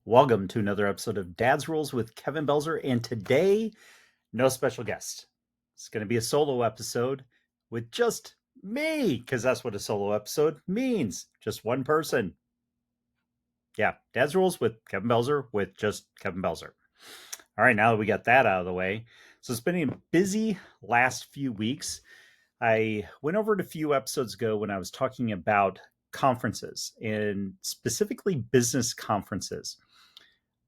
Welcome to another episode of Dad's Rules with Kevin Belzer. And today, no special guest. It's going to be a solo episode with just me, because that's what a solo episode means. Just one person. Yeah, Dad's Rules with Kevin Belzer with just Kevin Belzer. All right, now that we got that out of the way. So it's been a busy last few weeks. I went over it a few episodes ago when I was talking about conferences and specifically business conferences.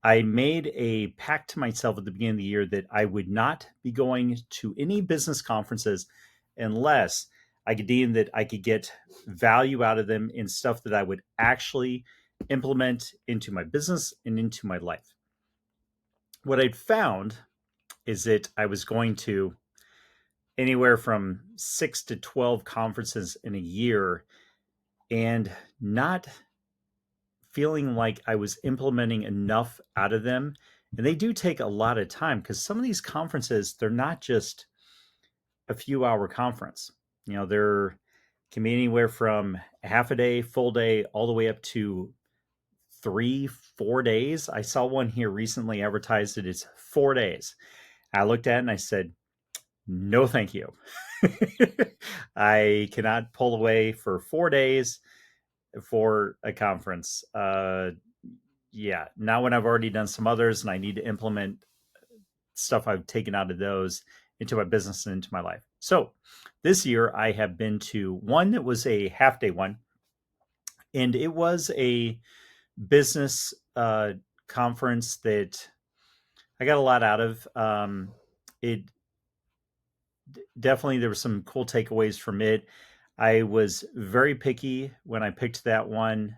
I made a pact to myself at the beginning of the year that I would not be going to any business conferences unless I could deem that I could get value out of them in stuff that I would actually implement into my business and into my life. What I'd found is that I was going to anywhere from 6 to 12 conferences in a year and not feeling like I was implementing enough out of them. And they do take a lot of time because some of these conferences, they're not just a few hour conference. They're can be anywhere from a half a day, full day, all the way up to 3, 4 days. I saw one here recently advertised that it's 4 days. I looked at it and I said, no, thank you. I cannot pull away for 4 days for a conference. Yeah, not when I've already done some others and I need to implement stuff I've taken out of those into my business and into my life. So this year I have been to one that was a half day one, and it was a business conference that I got a lot out of. It definitely, there were some cool takeaways from it. I was very picky when I picked that one.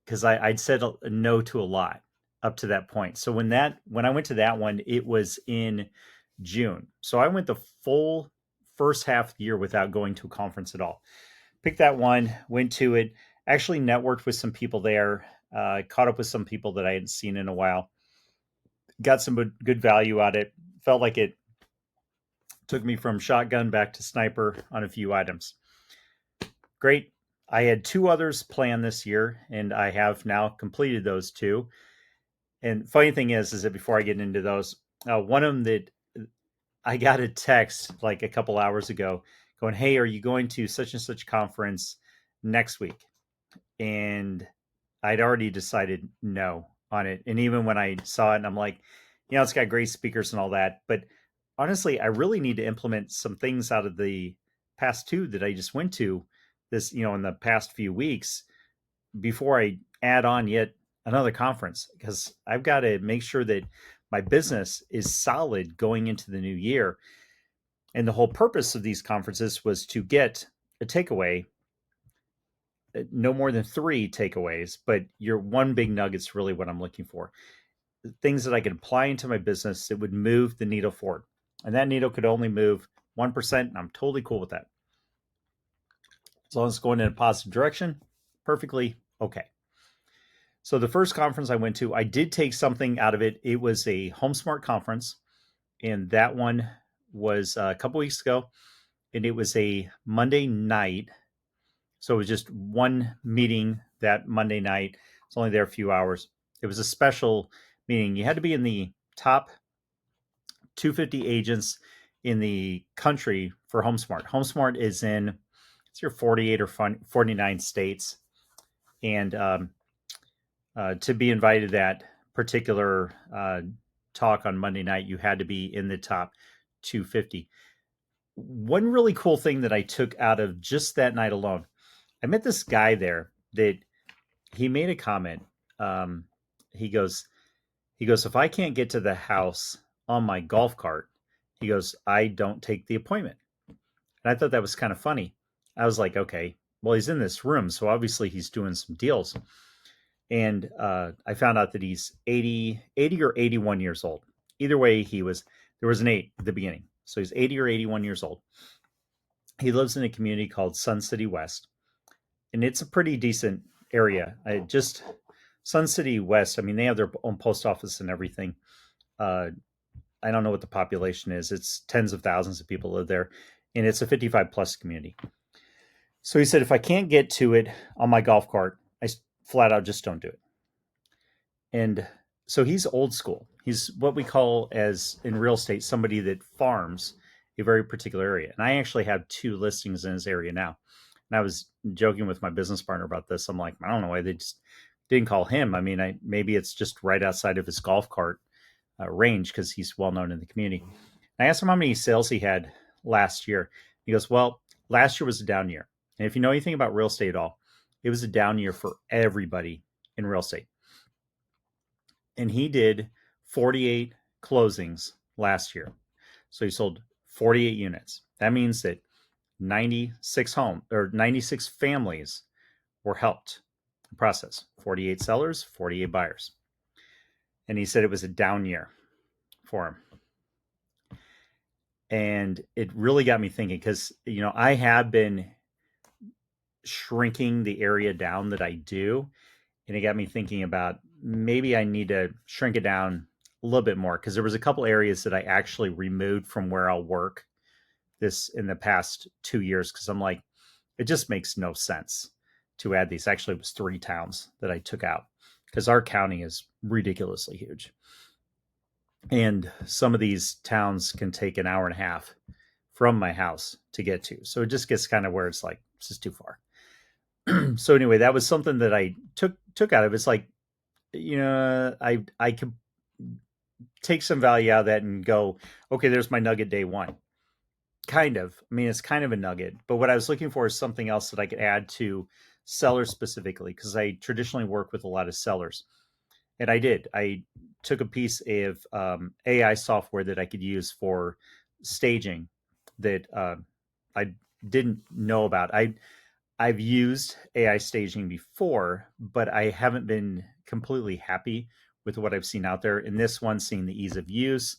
Because I'd said no to a lot up to that point. So when I went to that one, it was in June. So I went the full first half of the year without going to a conference at all. Picked that one, went to it, actually networked with some people there, caught up with some people that I hadn't seen in a while, got some good value out of it. Felt like it took me from shotgun back to sniper on a few items. Great. I had 2 others planned this year, and I have now completed those 2. And funny thing is that before I get into those, one of them that I got a text like a couple hours ago going, hey, are you going to such and such conference next week? And I'd already decided no on it. And even when I saw it, and I'm like, it's got great speakers and all that. But honestly, I really need to implement some things out of the past 2 that I just went to this, in the past few weeks before I add on yet another conference, because I've got to make sure that my business is solid going into the new year. And the whole purpose of these conferences was to get a takeaway, no more than 3 takeaways, but your one big nugget's really what I'm looking for. Things that I could apply into my business that would move the needle forward. And that needle could only move 1%, and I'm totally cool with that. As long as it's going in a positive direction, perfectly okay. So the first conference I went to, I did take something out of it. It was a HomeSmart conference, and that one was a couple weeks ago, and it was a Monday night. So it was just one meeting that Monday night. It's only there a few hours. It was a special meeting. You had to be in the top 250 agents in the country for HomeSmart. HomeSmart is in your 48 or 49 states. And to be invited to that particular talk on Monday night, you had to be in the top 250. One really cool thing that I took out of just that night alone, I met this guy there that he made a comment. He goes, if I can't get to the house on my golf cart, he goes, I don't take the appointment. And I thought that was kind of funny. I was like, okay, well, he's in this room, so obviously he's doing some deals. And I found out that he's 80 or 81 years old. Either way, there was an 8 at the beginning. So he's 80 or 81 years old. He lives in a community called Sun City West. And it's a pretty decent area. Sun City West, I mean, they have their own post office and everything. I don't know what the population is. It's tens of thousands of people live there. And it's a 55 plus community. So he said, if I can't get to it on my golf cart, flat out just don't do it. And so he's old school. He's what we call, as in real estate, somebody that farms a very particular area. And I actually have 2 listings in his area now. And I was joking with my business partner about this. I'm like, I don't know why they just didn't call him. I mean, maybe it's just right outside of his golf cart range because he's well known in the community. I asked him how many sales he had last year. He goes, well, last year was a down year. And if you know anything about real estate at all, it was a down year for everybody in real estate. And he did 48 closings last year. So he sold 48 units. That means that 96 families were helped in the process. 48 sellers, 48 buyers. And he said it was a down year for him. And it really got me thinking because, I have been shrinking the area down that I do. And it got me thinking about maybe I need to shrink it down a little bit more because there was a couple areas that I actually removed from where I'll work this in the past 2 years because I'm like, it just makes no sense to add these. Actually, it was 3 towns that I took out because our county is ridiculously huge. And some of these towns can take an hour and a half from my house to get to. So it just gets kind of where it's like, this is too far. So anyway, that was something that I took out of it. It's like, I could take some value out of that and go, okay, there's my nugget day one. Kind of. I mean, it's kind of a nugget, but what I was looking for is something else that I could add to sellers specifically, because I traditionally work with a lot of sellers. And I did. I took a piece of AI software that I could use for staging that I didn't know about. I've used AI staging before, but I haven't been completely happy with what I've seen out there. In this one, seeing the ease of use,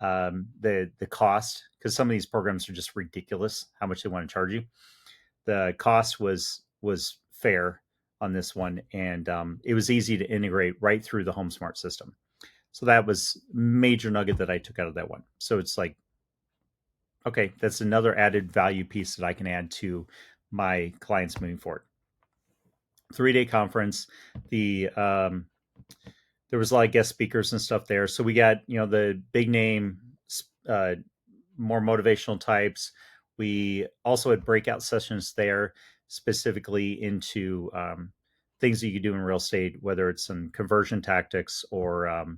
the cost, because some of these programs are just ridiculous how much they want to charge you. The cost was fair on this one, and it was easy to integrate right through the HomeSmart system. So that was major nugget that I took out of that one. So it's like, okay, that's another added value piece that I can add to my clients moving forward. 3-day conference. There was a lot of guest speakers and stuff there. So we got, the big name, more motivational types. We also had breakout sessions there, specifically into things that you could do in real estate, whether it's some conversion tactics or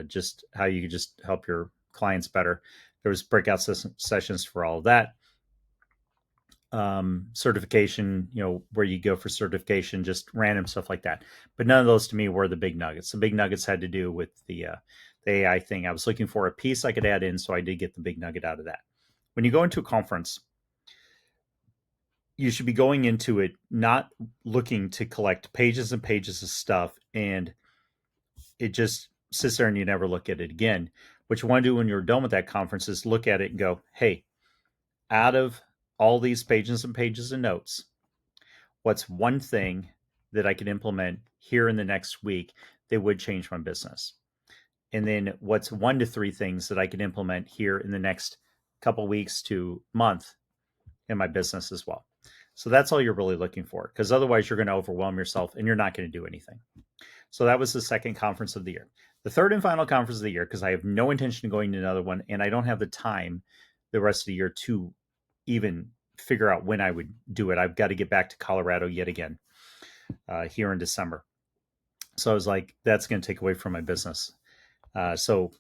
just how you could just help your clients better. There was breakout sessions for all of that. Certification, where you go for certification, just random stuff like that. But none of those to me were the big nuggets. The big nuggets had to do with the AI thing. I was looking for a piece I could add in, so I did get the big nugget out of that. When you go into a conference, you should be going into it not looking to collect pages and pages of stuff, and it just sits there and you never look at it again. What you want to do when you're done with that conference is look at it and go, hey, out of all these pages and pages of notes, what's one thing that I can implement here in the next week that would change my business? And then what's 1 to 3 things that I can implement here in the next couple weeks to month in my business as well? So that's all you're really looking for, because otherwise you're going to overwhelm yourself and you're not going to do anything. So that was the second conference of the year. The third and final conference of the year, because I have no intention of going to another one and I don't have the time the rest of the year to even figure out when I would do it. I've got to get back to Colorado yet again here in December. So I was like, that's going to take away from my business. So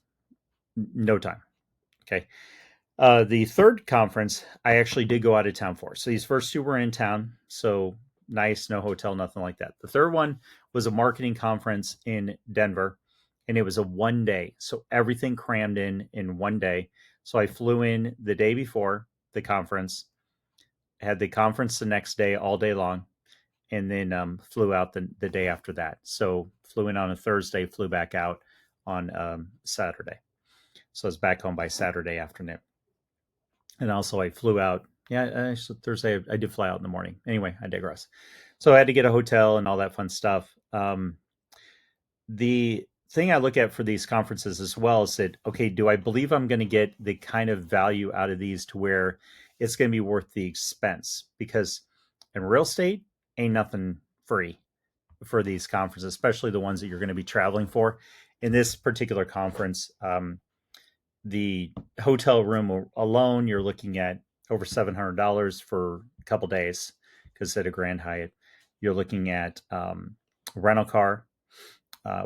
no time. Okay. The third conference, I actually did go out of town for. So these first 2 were in town. So nice, no hotel, nothing like that. The third one was a marketing conference in Denver, and it was a 1 day. So everything crammed in 1 day. So I flew in the day before the conference, had the conference the next day, all day long, and then flew out the day after that. So flew in on a Thursday, flew back out on Saturday. So I was back home by Saturday afternoon. And also I flew out. Yeah, Thursday I did fly out in the morning. Anyway, I digress. So I had to get a hotel and all that fun stuff. The thing I look at for these conferences as well is that, okay, do I believe I'm going to get the kind of value out of these to where it's going to be worth the expense? Because in real estate, ain't nothing free. for these conferences, especially the ones that you're going to be traveling for. In this particular conference, the hotel room alone, you're looking at over $700 for a couple days because at a Grand Hyatt, you're looking at rental car,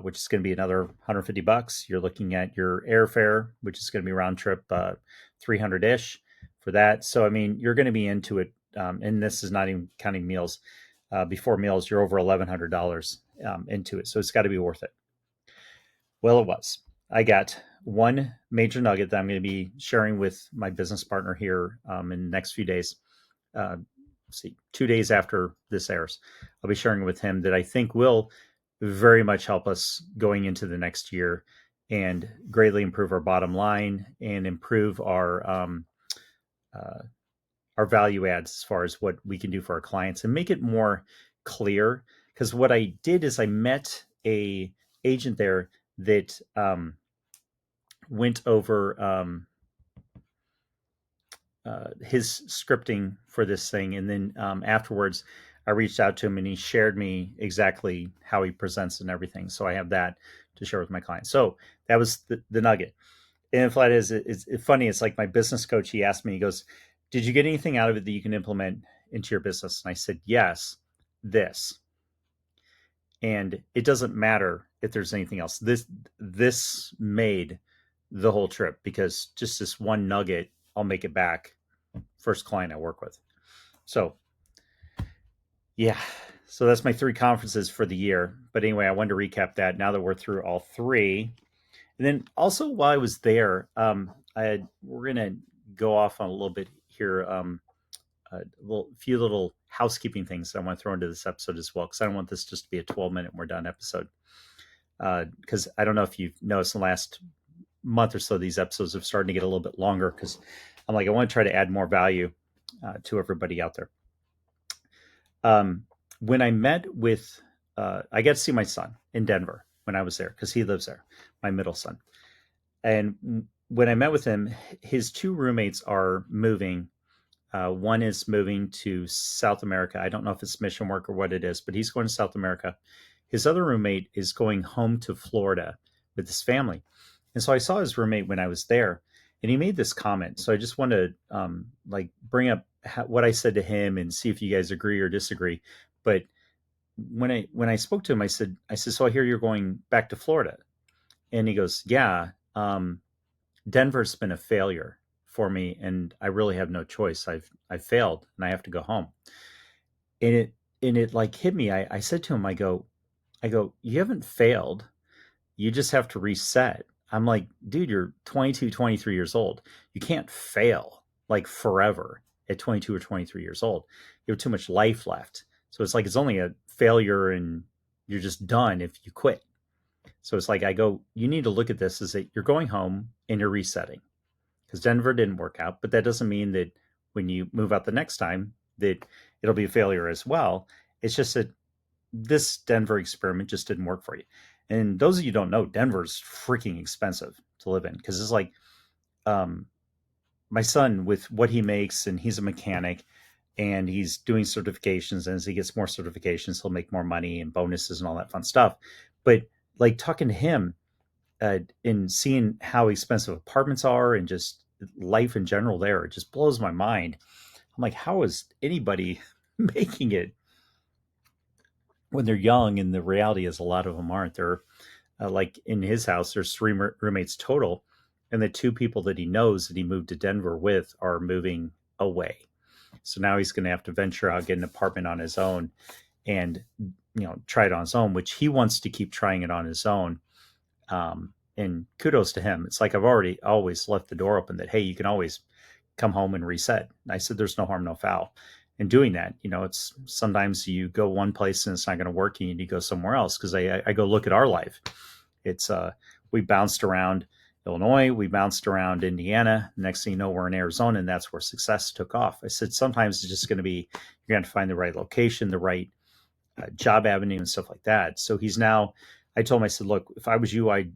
which is going to be another $150. You're looking at your airfare, which is going to be round trip 300 ish for that. So I mean, you're going to be into it, and this is not even counting meals. Before meals, you're over $1,100 into it, so it's got to be worth it. Well, it was. I got one major nugget that I'm going to be sharing with my business partner here in the next few days. See, 2 days after this airs, I'll be sharing with him that I think will very much help us going into the next year and greatly improve our bottom line and improve uh, our value adds as far as what we can do for our clients and make it more clear. Because what I did is I met a agent there that went over his scripting for this thing, and then afterwards, I reached out to him and he shared me exactly how he presents and everything. So I have that to share with my clients. So that was the nugget. And flat is it's funny. It's like my business coach. He asked me. He goes, "Did you get anything out of it that you can implement into your business?" And I said, "Yes, this." And it doesn't matter if there's anything else. This made the whole trip because just this one nugget, I'll make it back. First client I work with. So yeah, so that's my 3 conferences for the year. But anyway, I wanted to recap that now that we're through all 3. And then also while I was there, we're gonna go off on a little bit here. A few little housekeeping things I want to throw into this episode as well, because I don't want this just to be a 12-minute we're done episode. Because I don't know if you've noticed in the last month or so, these episodes have started to get a little bit longer because I'm like, I want to try to add more value to everybody out there. When I met with, I got to see my son in Denver when I was there because he lives there, my middle son. And when I met with him, his 2 roommates are moving. One is moving to South America. I don't know if it's mission work or what it is, but he's going to South America. His other roommate is going home to Florida with his family. And so I saw his roommate when I was there, and he made this comment. So I just want to bring up what I said to him and see if you guys agree or disagree. But when I spoke to him, I said, so I hear you're going back to Florida, and he goes, yeah. Denver's been a failure for me, and I really have no choice. I've failed, and I have to go home. And it like hit me. I said to him, I go, you haven't failed. You just have to reset. I'm like, dude, you're 22, 23 years old. You can't fail like forever at 22 or 23 years old. You have too much life left. So it's like it's only a failure and you're just done if you quit. So it's like I go, you need to look at this as that you're going home and you're resetting because Denver didn't work out. But that doesn't mean that when you move out the next time that it'll be a failure as well. It's just that this Denver experiment just didn't work for you. And those of you who don't know, Denver's freaking expensive to live in because it's like my son with what he makes, and he's a mechanic and he's doing certifications. And as he gets more certifications, he'll make more money and bonuses and all that fun stuff. But like talking to him and seeing how expensive apartments are and just life in general there, it just blows my mind. I'm like, how is anybody making it when they're young? And the reality is a lot of them aren't. They're like in his house, there's 3 roommates total. And the 2 people that he knows that he moved to Denver with are moving away. So now he's going to have to venture out, get an apartment on his own and, try it on his own, which he wants to keep trying it on his own. And kudos to him. It's like I've always left the door open that, hey, you can always come home and reset. And I said, there's no harm, no foul in doing that. It's sometimes you go one place and it's not going to work and you need to go somewhere else. Cause I go look at our life. It's, we bounced around Illinois, we bounced around Indiana. Next thing you know, we're in Arizona, and that's where success took off. I said, sometimes it's just going to be, you're going to find the right location, the right job avenue and stuff like that. So I told him, I said, look, if I was you, I'd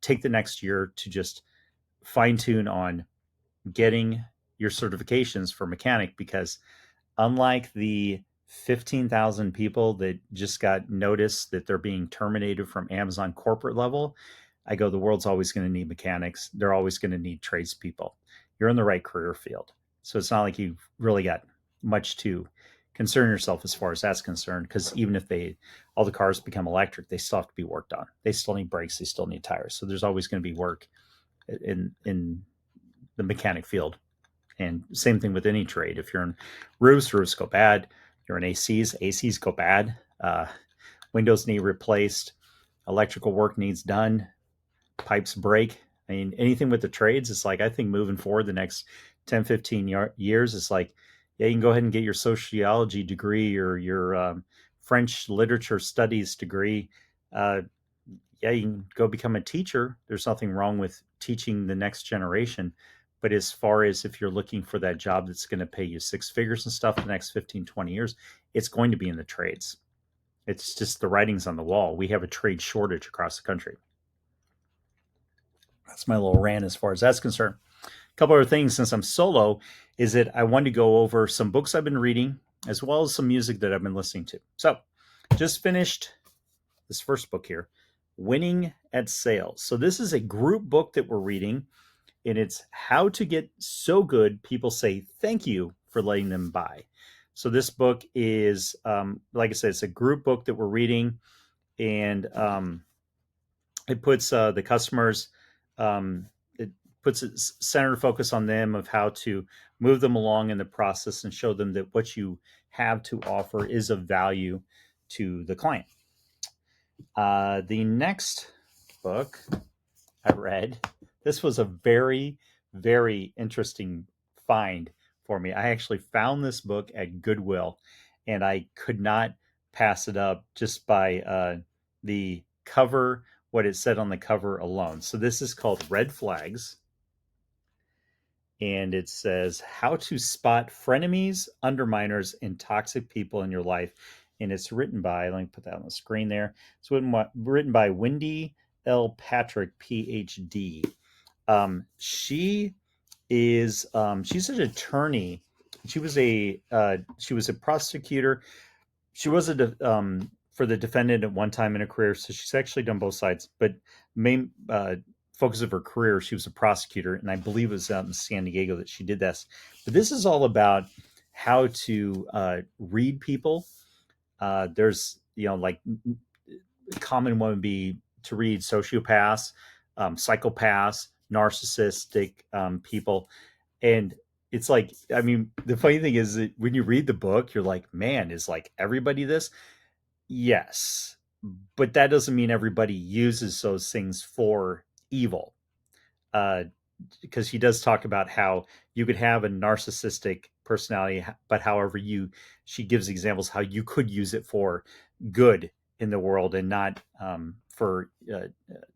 take the next year to just fine tune on getting your certifications for mechanic, because unlike the 15,000 people that just got notice that they're being terminated from Amazon corporate level, I go, the world's always going to need mechanics. They're always going to need tradespeople. You're in the right career field. So it's not like you've really got much to concern yourself as far as that's concerned, because even if all the cars become electric, they still have to be worked on. They still need brakes. They still need tires. So there's always going to be work in the mechanic field. And same thing with any trade. If you're in roofs, roofs go bad. You're in ACs, ACs go bad. Windows need replaced. Electrical work needs done. Pipes break. I mean, anything with the trades, it's like, I think moving forward the next 10, 15 years, it's like, yeah, you can go ahead and get your sociology degree or your French literature studies degree. Uh, yeah, you can go become a teacher. There's nothing wrong with teaching the next generation. But as far as if you're looking for that job that's going to pay you six figures and stuff the next 15, 20 years, it's going to be in the trades. It's just the writing's on the wall. We have a trade shortage across the country. That's my little rant as far as that's concerned. A couple other things since I'm solo is that I wanted to go over some books I've been reading as well as some music that I've been listening to. So just finished this first book here, Winning at Sales. So this is a group book that we're reading, and it's how to get so good people say thank you for letting them buy. So this book is, like I said, it's a group book that we're reading, and it puts the customers, it puts it centered focus on them of how to move them along in the process and show them that what you have to offer is of value to the client. The next book I read, this was a very, very interesting find for me. I actually found this book at Goodwill, and I could not pass it up just by the cover, what it said on the cover alone. So this is called Red Flags, and it says how to spot frenemies, underminers, and toxic people in your life. And it's written by, let me put that on the screen there. It's written by Wendy L. Patrick, PhD. She is she's an attorney. She was a prosecutor. She was for the defendant at one time in her career, so she's actually done both sides. But main focus of her career, she was a prosecutor, and I believe it was out in San Diego that she did this. But this is all about how to read people. There's like common one would be to read sociopaths, psychopaths, narcissistic people, and it's like, I mean, the funny thing is that when you read the book, you're like, man, is like everybody this? Yes, but that doesn't mean everybody uses those things for evil. Uh, because he does talk about how you could have a narcissistic personality, but however she gives examples how you could use it for good in the world and not for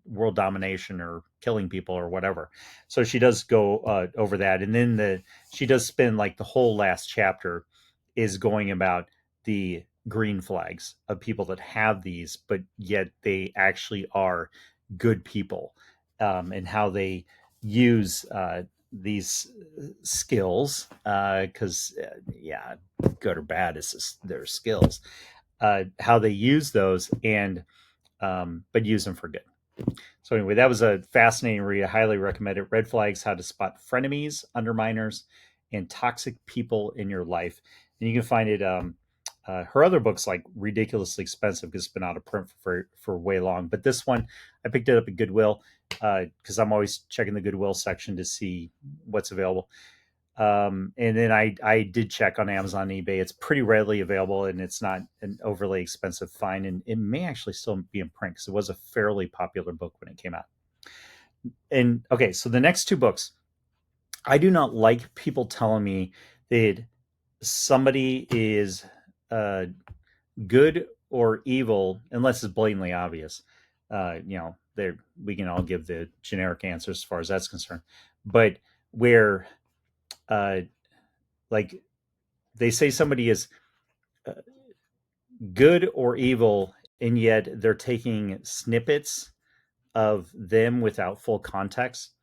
world domination or killing people or whatever. So she does go over that, and then she does spend like the whole last chapter is going about the green flags of people that have these, but yet they actually are good people, and how they use these skills, because yeah, good or bad is just their skills, how they use those, and but use them for good. So anyway, that was a fascinating read. I highly recommend it. Red Flags: How to Spot Frenemies, Underminers, and Toxic People in Your Life. And you can find it. Her other books like ridiculously expensive because it's been out of print for way long. But this one, I picked it up at Goodwill because I'm always checking the Goodwill section to see what's available. And then I did check on Amazon and eBay. It's pretty readily available, and it's not an overly expensive find. And it may actually still be in print because it was a fairly popular book when it came out. And okay, so the next two books, I do not like people telling me that somebody is good or evil unless it's blatantly obvious. We can all give the generic answers as far as that's concerned. But where, like, they say somebody is uh, good or evil, and yet they're taking snippets of them without full context.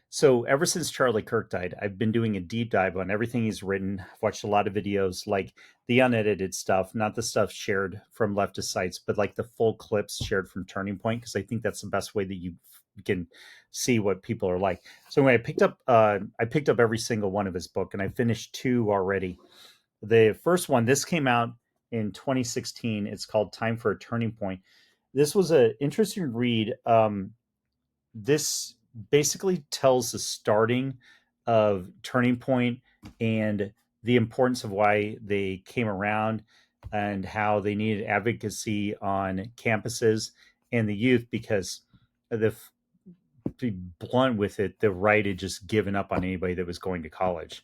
So ever since Charlie Kirk died, I've been doing a deep dive on everything he's written. I've watched a lot of videos, like the unedited stuff, not the stuff shared from leftist sites, but like the full clips shared from Turning Point, because I think that's the best way that you can see what people are like. So when I picked up every single one of his book, and I finished two already. The first one, this came out in 2016. It's called Time for a Turning Point. This was an interesting read. This basically tells the starting of Turning Point and the importance of why they came around and how they needed advocacy on campuses and the youth, because the to be blunt with it, the right had just given up on anybody that was going to college.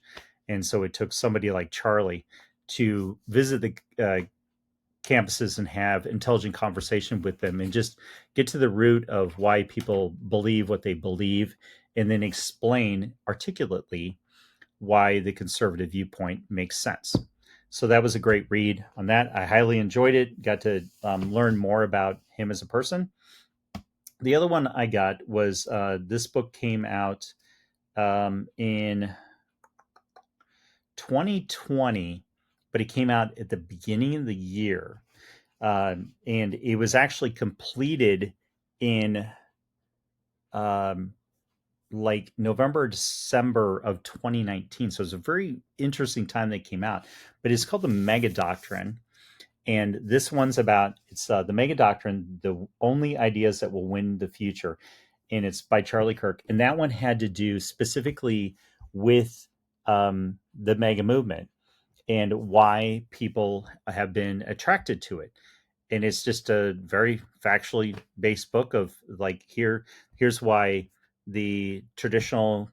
And so it took somebody like Charlie to visit the campuses and have intelligent conversation with them and just get to the root of why people believe what they believe, and then explain articulately why the conservative viewpoint makes sense. So that was a great read on that. I highly enjoyed it. Got to learn more about him as a person. The other one I got was this book came out in 2020, but it came out at the beginning of the year. And it was actually completed in um, like November, December of 2019. So it's a very interesting time that came out. But it's called the Mega Doctrine, and this one's about it's the Mega Doctrine, the only ideas that will win the future, and it's by Charlie Kirk. And that one had to do specifically with the Mega movement and why people have been attracted to it. And it's just a very factually based book of like here's why the traditional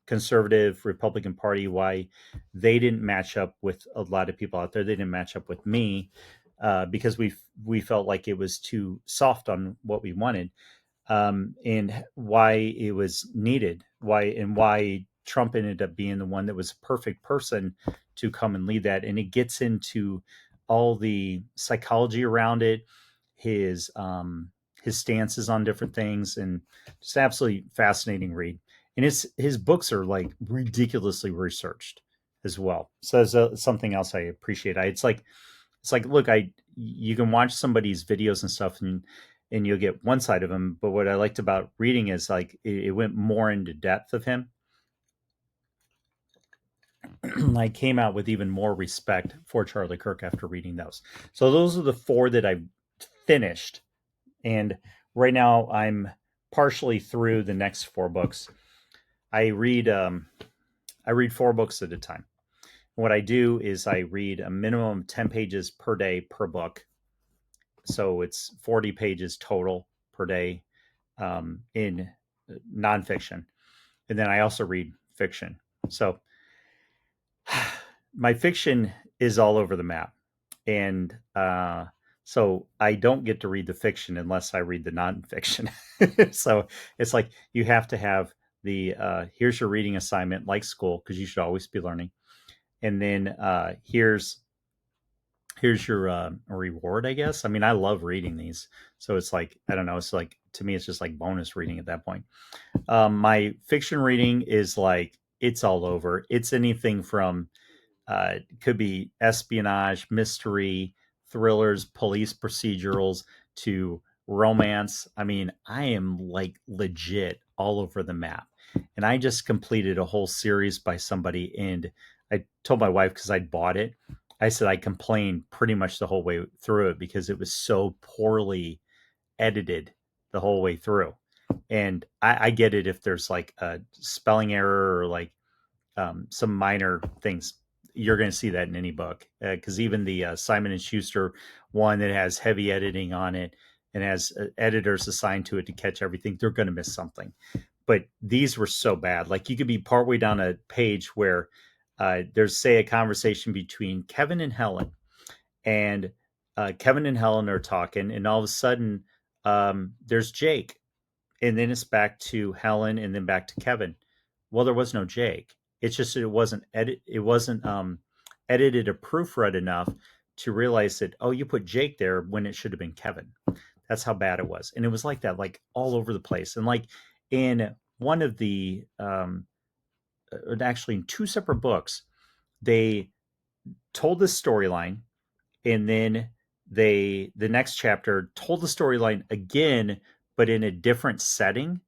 conservative Republican Party, why they didn't match up with a lot of people out there. They didn't match up with me because we felt like it was too soft on what we wanted, and why it was needed, why Trump ended up being the one that was a perfect person to come and lead that. And it gets into all the psychology around it, his stances on different things, and just absolutely fascinating read. And his books are like ridiculously researched as well. So that's something else I appreciate. It's like look, I you can watch somebody's videos and stuff, and you'll get one side of him. But what I liked about reading is like it went more into depth of him. I came out with even more respect for Charlie Kirk after reading those. So those are the four that I finished, and right now I'm partially through the next four books. I read I read four books at a time. What I do is I read a minimum of 10 pages per day per book. So it's 40 pages total per day in nonfiction. And then I also read fiction. So my fiction is all over the map. And so I don't get to read the fiction unless I read the nonfiction. So it's like you have to have the here's your reading assignment, like school, because you should always be learning. And then here's your reward, I guess. I mean, I love reading these, so it's like I don't know. It's like to me, it's just like bonus reading at that point. My fiction reading is like it's all over. It's anything from could be espionage, mystery, thrillers, police procedurals to romance. I mean, I am like legit all over the map. And I just completed a whole series by somebody, and I told my wife because I'd bought it. I said I complained pretty much the whole way through it because it was so poorly edited the whole way through. And I get it if there's like a spelling error or like some minor things. You're going to see that in any book because even the Simon and Schuster one that has heavy editing on it and has editors assigned to it to catch everything, they're going to miss something. But these were so bad. Like you could be partway down a page where there's say a conversation between Kevin and Helen, and Kevin and Helen are talking, and all of a sudden there's Jake, and then it's back to Helen, and then back to Kevin. Well, there was no Jake. It's just it wasn't edited or proofread enough to realize that oh, you put Jake there when it should have been Kevin. That's how bad it was, and it was like that, like all over the place, and like in one of the actually in two separate books, they told this storyline, and then the next chapter told the storyline again, but in a different setting.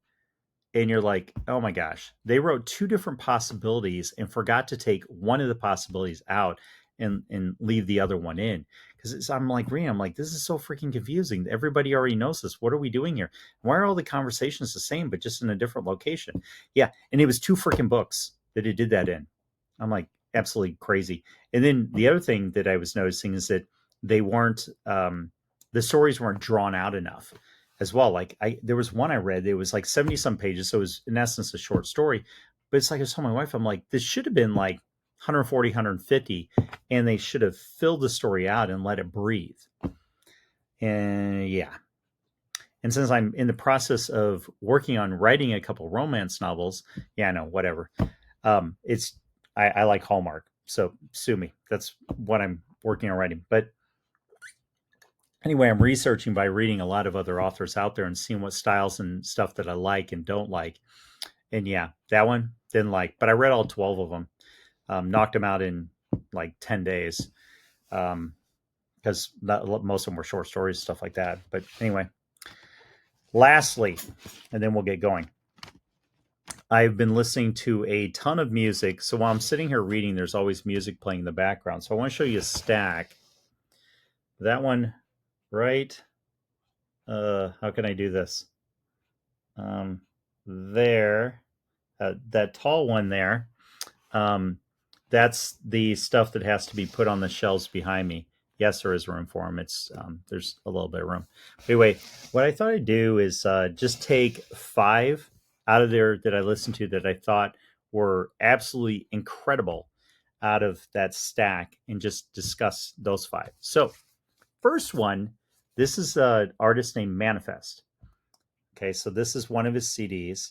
And you're like, oh my gosh, they wrote two different possibilities and forgot to take one of the possibilities out and leave the other one in. Because I'm like, reading, I'm like, this is so freaking confusing. Everybody already knows this. What are we doing here? Why are all the conversations the same, but just in a different location? Yeah. And it was two freaking books that it did that in. I'm like, absolutely crazy. And then the other thing that I was noticing is that they weren't, the stories weren't drawn out enough as well. Like there was one I read, it was like 70 some pages. So it was in essence a short story, but it's like, I told my wife, I'm like, this should have been like 140, 150, and they should have filled the story out and let it breathe. And yeah. And since I'm in the process of working on writing a couple romance novels, yeah, no, whatever. I like Hallmark, so sue me. That's what I'm working on writing. But anyway, I'm researching by reading a lot of other authors out there and seeing what styles and stuff that I like and don't like. And yeah, that one didn't like, but I read all 12 of them, knocked them out in like 10 days. Because most of them were short stories, stuff like that. But anyway, lastly, and then we'll get going. I've been listening to a ton of music. So while I'm sitting here reading, there's always music playing in the background. So I want to show you a stack. That one, right? How can I do this? There, that tall one there. That's the stuff that has to be put on the shelves behind me. Yes, there is room for them. It's there's a little bit of room. Anyway, what I thought I'd do is just take 5 out of there that I listened to that I thought were absolutely incredible out of that stack and just discuss those 5. So, first one, this is an artist named Manifest. Okay, so this is one of his CDs,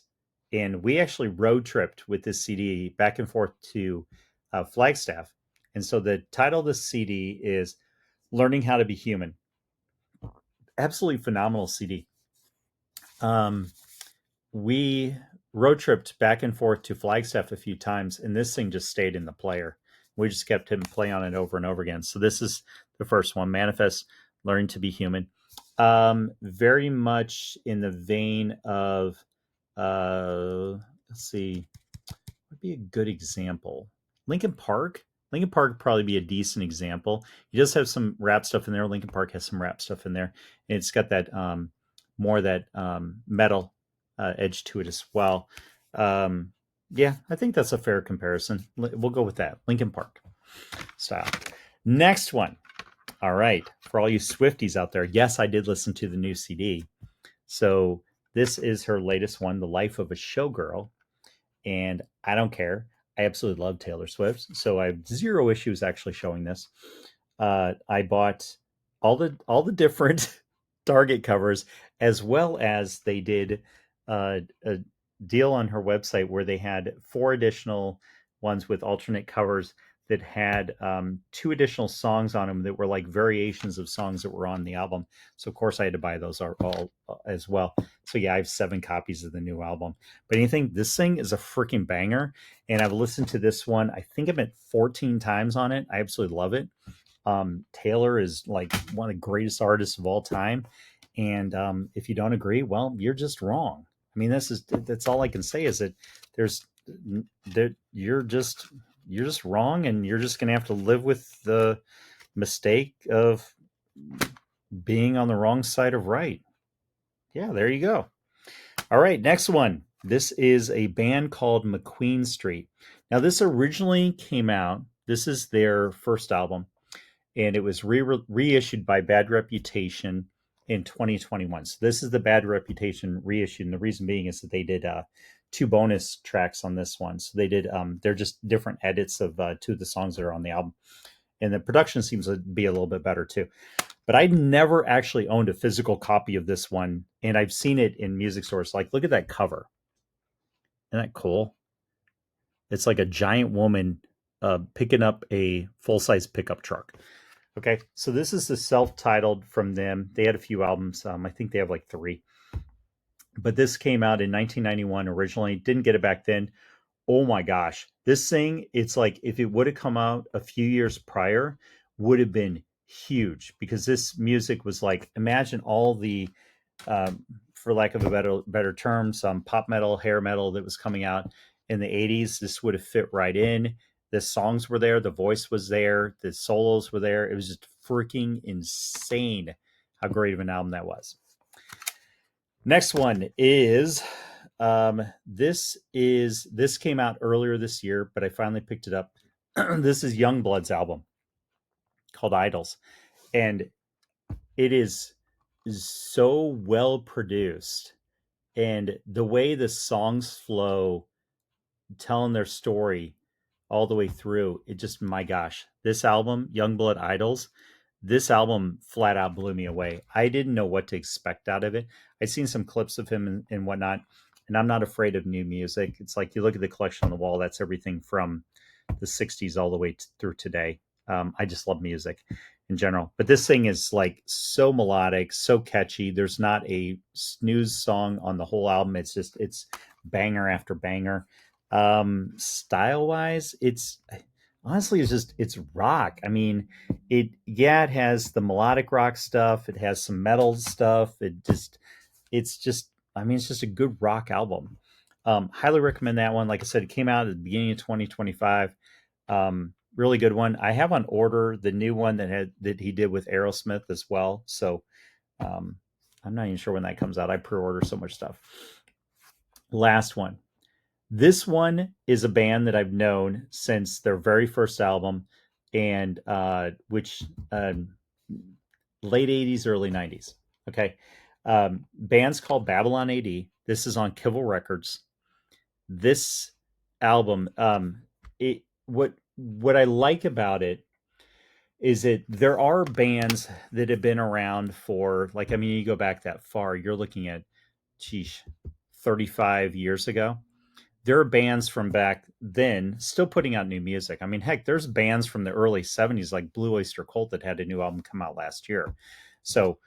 and we actually road tripped with this CD back and forth to Flagstaff. And so the title of the CD is Learning How to Be Human. Absolutely phenomenal CD. We road tripped back and forth to Flagstaff a few times, and this thing just stayed in the player. We just kept him play on it over and over again. So this is the first one, Manifest, Learning to Be Human. Very much in the vein of, let's see, would be a good example. Linkin Park. Linkin Park would probably be a decent example. He does have some rap stuff in there. Linkin Park has some rap stuff in there, and it's got that more that metal edge to it as well. Yeah, I think that's a fair comparison. We'll go with that. Linkin Park style. Next one. All right. For all you Swifties out there, yes, I did listen to the new CD. So this is her latest one, The Life of a Showgirl. And I don't care. I absolutely love Taylor Swift. So I have zero issues actually showing this. I bought all the different Target covers, as well as they did a deal on her website where they had 4 additional ones with alternate covers that had 2 additional songs on them that were like variations of songs that were on the album. So of course I had to buy those all as well. So yeah, I have 7 copies of the new album. But anything, this thing is a freaking banger, and I've listened to this one. I think I'm at 14 times on it. I absolutely love it. Taylor is like one of the greatest artists of all time, and if you don't agree, well, you're just wrong. I mean, that's all I can say is that you're just wrong, and you're just gonna have to live with the mistake of being on the wrong side of right. Yeah, there you go. All right, next one. This is a band called McQueen Street. Now, this originally came out. This is their first album, and it was reissued by Bad Reputation in 2021. So this is the Bad Reputation reissue, and the reason being is that they did 2 bonus tracks on this one. So they did they're just different edits of 2 of the songs that are on the album, and the production seems to be a little bit better too. But I never actually owned a physical copy of this one, and I've seen it in music stores. Like, look at that cover. Isn't that cool? It's like a giant woman picking up a full-size pickup truck. Okay, so this is the self-titled from them. They had a few albums. I think they have like 3. but this came out in 1991 originally. Didn't get it back then. Oh my gosh, this thing, it's like if it would have come out a few years prior, would have been huge because this music was like, imagine all the, um, for lack of a better term, some pop metal, hair metal that was coming out in the 80s. This would have fit right in. The songs were there, the voice was there, the solos were there. It was just freaking insane how great of an album that was. Next one is this came out earlier this year, but I finally picked it up. This is Youngblood's album called Idols, and it is so well produced, and the way the songs flow, telling their story all the way through, it just, my gosh, this album, Youngblood Idols, this album flat out blew me away. I didn't know what to expect out of it. I'd seen some clips of him and whatnot, and I'm not afraid of new music. It's like you look at the collection on the wall, that's everything from the 60s all the way through today. I just love music in general. But this thing is like so melodic, so catchy. There's not a snooze song on the whole album. It's banger after banger. Style wise, it's honestly, it's rock. I mean, it has the melodic rock stuff, it has some metal stuff. It's just, I mean, it's just a good rock album. Highly recommend that one. Like I said, it came out at the beginning of 2025. Really good one. I have on order the new one that he did with Aerosmith as well. So I'm not even sure when that comes out. I pre-order so much stuff. Last one. This one is a band that I've known since their very first album, and which late 80s, early 90s. Okay. Band's called Babylon AD. This is on Kivel Records. This album, what I like about it is that there are bands that have been around for, like, I mean, you go back that far, you're looking at, geez, 35 years ago. There are bands from back then still putting out new music. I mean, heck, there's bands from the early 70s like Blue Oyster Cult that had a new album come out last year. So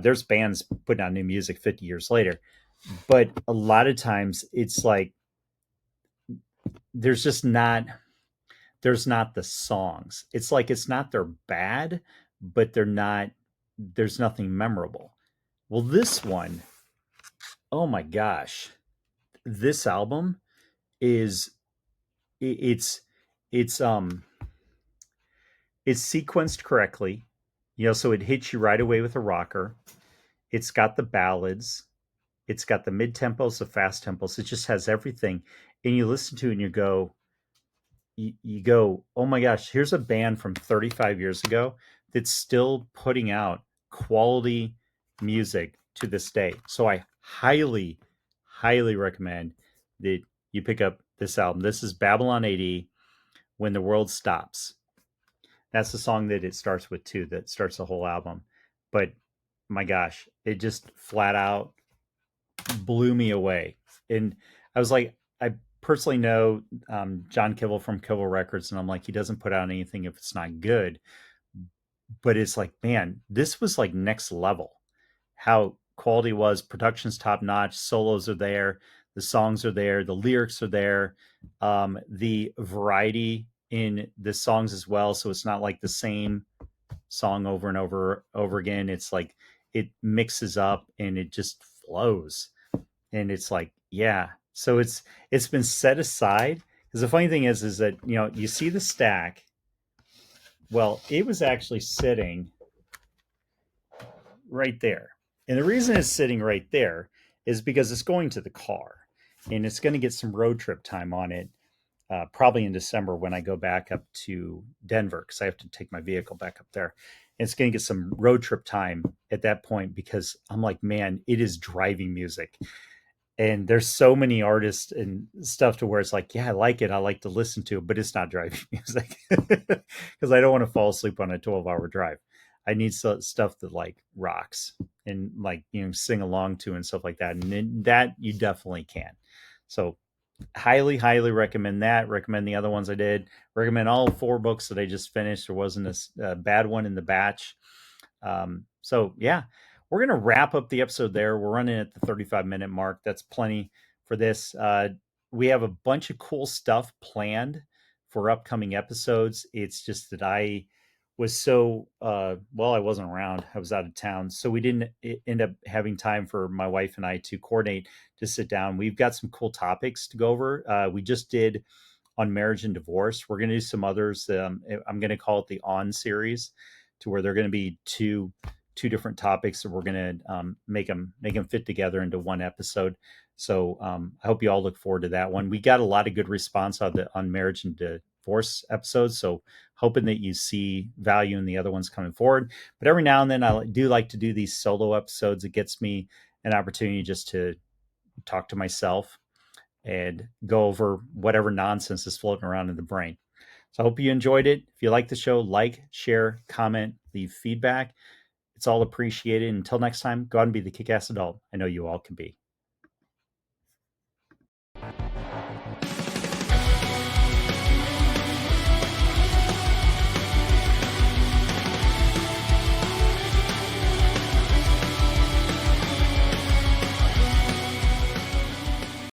there's bands putting out new music 50 years later. But a lot of times it's like there's just not there's not the songs. It's like it's not they're bad, but they're not there's nothing memorable. Well, this one, oh my gosh. This album is it's it's it's sequenced correctly, so it hits you right away with a rocker. It's got the ballads, it's got the mid tempos, the fast tempos. It just has everything, and you listen to it and you go, oh my gosh, here's a band from 35 years ago that's still putting out quality music to this day. So I highly recommend that you pick up this album. This is Babylon AD, When the World Stops. That's the song that it starts with too, that starts the whole album. But my gosh, it just flat out blew me away. And I was like, I personally know John Kivel from Kivel Records, and I'm like, he doesn't put out anything if it's not good. But it's like, man, this was like next level. How quality was, production's top notch, solos are there, the songs are there, the lyrics are there, the variety in the songs as well. So it's not like the same song over and over again. It's like it mixes up and it just flows. And it's like, yeah. So it's been set aside. Because the funny thing is that you see the stack. Well, it was actually sitting right there. And the reason it's sitting right there is because it's going to the car and it's going to get some road trip time on it, probably in December when I go back up to Denver, because I have to take my vehicle back up there. And it's going to get some road trip time at that point because I'm like, man, it is driving music. And there's so many artists and stuff to where it's like, yeah, I like it. I like to listen to it, but it's not driving music because I don't want to fall asleep on a 12-hour drive. I need stuff that like rocks and like, sing along to and stuff like that. And that you definitely can. So highly recommend that. Recommend the other ones I did. Recommend all 4 books that I just finished. There wasn't a bad one in the batch. So yeah. we're going to wrap up the episode there. We're running at the 35-minute mark. That's plenty for this. We have a bunch of cool stuff planned for upcoming episodes. It's just that I was well, I wasn't around. I was out of town. So we didn't end up having time for my wife and I to coordinate to sit down. We've got some cool topics to go over. We just did on marriage and divorce. We're going to do some others. I'm going to call it the On series, to where they're going to be two different topics that we're going to make them fit together into one episode. So I hope you all look forward to that one. We got a lot of good response on marriage and divorce episodes, so hoping that you see value in the other ones coming forward. But every now and then I do like to do these solo episodes. It gets me an opportunity just to talk to myself and go over whatever nonsense is floating around in the brain. So I hope you enjoyed it. If you like the show, like, share, comment, leave feedback. It's all appreciated. Until next time, go out and be the kick-ass adult I know you all can be.